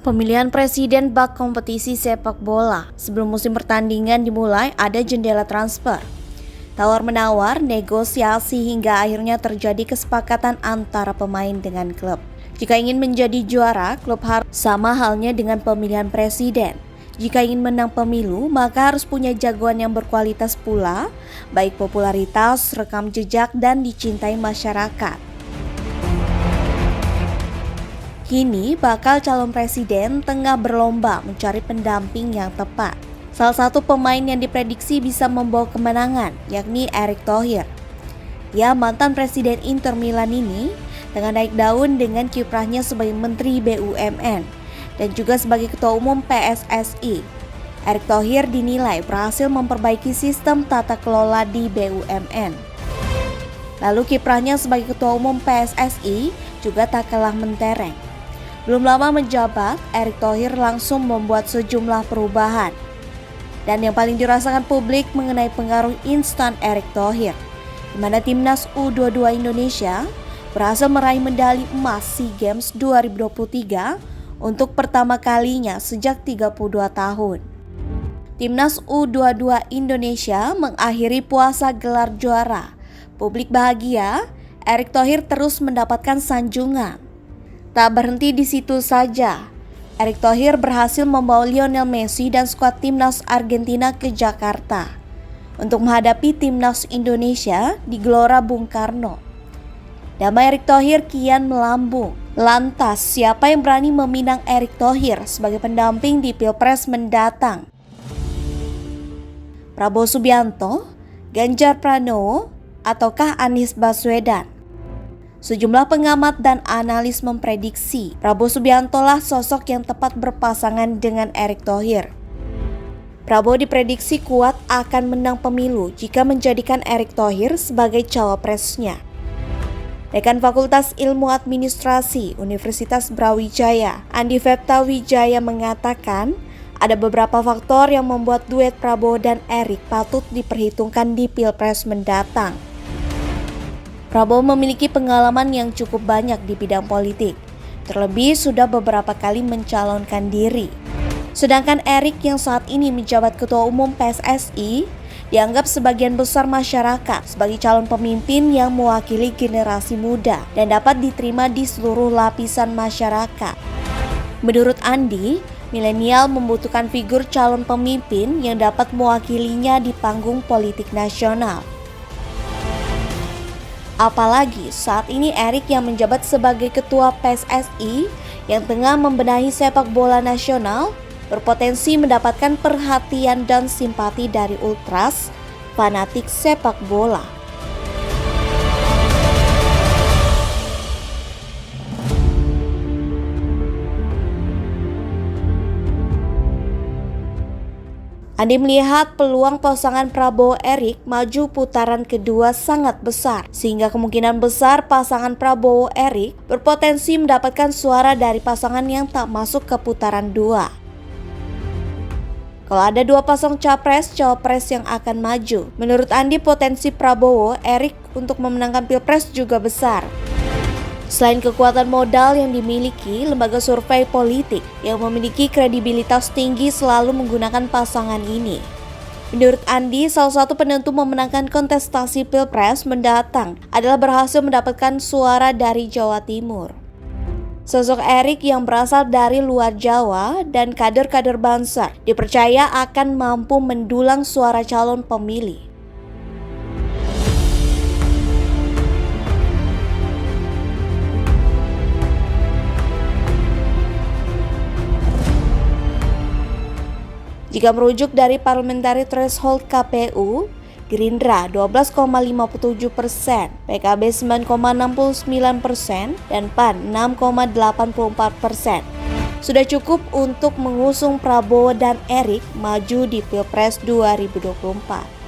Pemilihan presiden bak kompetisi sepak bola. Sebelum musim pertandingan dimulai, ada jendela transfer. Tawar-menawar, negosiasi hingga akhirnya terjadi kesepakatan antara pemain dengan klub. Jika ingin menjadi juara, klub harus sama halnya dengan pemilihan presiden. Jika ingin menang pemilu, maka harus punya jagoan yang berkualitas pula, baik popularitas, rekam jejak, dan dicintai masyarakat. Kini, bakal calon presiden tengah berlomba mencari pendamping yang tepat. Salah satu pemain yang diprediksi bisa membawa kemenangan, yakni Erick Thohir. Ya, mantan presiden Inter Milan ini tengah naik daun dengan kiprahnya sebagai Menteri BUMN dan juga sebagai Ketua Umum PSSI. Erick Thohir dinilai berhasil memperbaiki sistem tata kelola di BUMN. Lalu kiprahnya sebagai Ketua Umum PSSI juga tak kalah mentereng. Belum lama menjabat, Erick Thohir langsung membuat sejumlah perubahan. Dan yang paling dirasakan publik mengenai pengaruh instan Erick Thohir, di mana timnas U22 Indonesia berhasil meraih medali emas SEA Games 2023 untuk pertama kalinya sejak 32 tahun. Timnas U22 Indonesia mengakhiri puasa gelar juara. Publik bahagia, Erick Thohir terus mendapatkan sanjungan. Tak berhenti di situ saja, Erick Thohir berhasil membawa Lionel Messi dan skuad timnas Argentina ke Jakarta untuk menghadapi timnas Indonesia di Gelora Bung Karno. Nama Erick Thohir kian melambung. Lantas, siapa yang berani meminang Erick Thohir sebagai pendamping di Pilpres mendatang? Prabowo Subianto, Ganjar Pranowo, ataukah Anies Baswedan? Sejumlah pengamat dan analis memprediksi Prabowo Subianto lah sosok yang tepat berpasangan dengan Erick Thohir. Prabowo diprediksi kuat akan menang pemilu jika menjadikan Erick Thohir sebagai cawapresnya. Dekan Fakultas Ilmu Administrasi Universitas Brawijaya, Andi Fepta Wijaya mengatakan ada beberapa faktor yang membuat duet Prabowo dan Erick patut diperhitungkan di Pilpres mendatang. Prabowo memiliki pengalaman yang cukup banyak di bidang politik, terlebih sudah beberapa kali mencalonkan diri. Sedangkan Erick yang saat ini menjabat Ketua Umum PSSI dianggap sebagian besar masyarakat sebagai calon pemimpin yang mewakili generasi muda dan dapat diterima di seluruh lapisan masyarakat. Menurut Andi, milenial membutuhkan figur calon pemimpin yang dapat mewakilinya di panggung politik nasional. Apalagi saat ini Erick yang menjabat sebagai Ketua PSSI yang tengah membenahi sepak bola nasional berpotensi mendapatkan perhatian dan simpati dari ultras fanatik sepak bola. Andi melihat peluang pasangan Prabowo-Erick maju putaran kedua sangat besar, sehingga kemungkinan besar pasangan Prabowo-Erick berpotensi mendapatkan suara dari pasangan yang tak masuk ke putaran 2. Kalau ada dua pasang capres-cawapres yang akan maju, menurut Andi potensi Prabowo-Erick untuk memenangkan Pilpres juga besar. Selain kekuatan modal yang dimiliki, lembaga survei politik yang memiliki kredibilitas tinggi selalu menggunakan pasangan ini. Menurut Andi, salah satu penentu memenangkan kontestasi Pilpres mendatang adalah berhasil mendapatkan suara dari Jawa Timur. Sosok Erick yang berasal dari luar Jawa dan kader-kader Banser dipercaya akan mampu mendulang suara calon pemilih. Jika merujuk dari parliamentary threshold KPU, Gerindra 12,57%, PKB 9,69%, dan PAN 6,84%. Sudah cukup untuk mengusung Prabowo dan Erick maju di Pilpres 2024.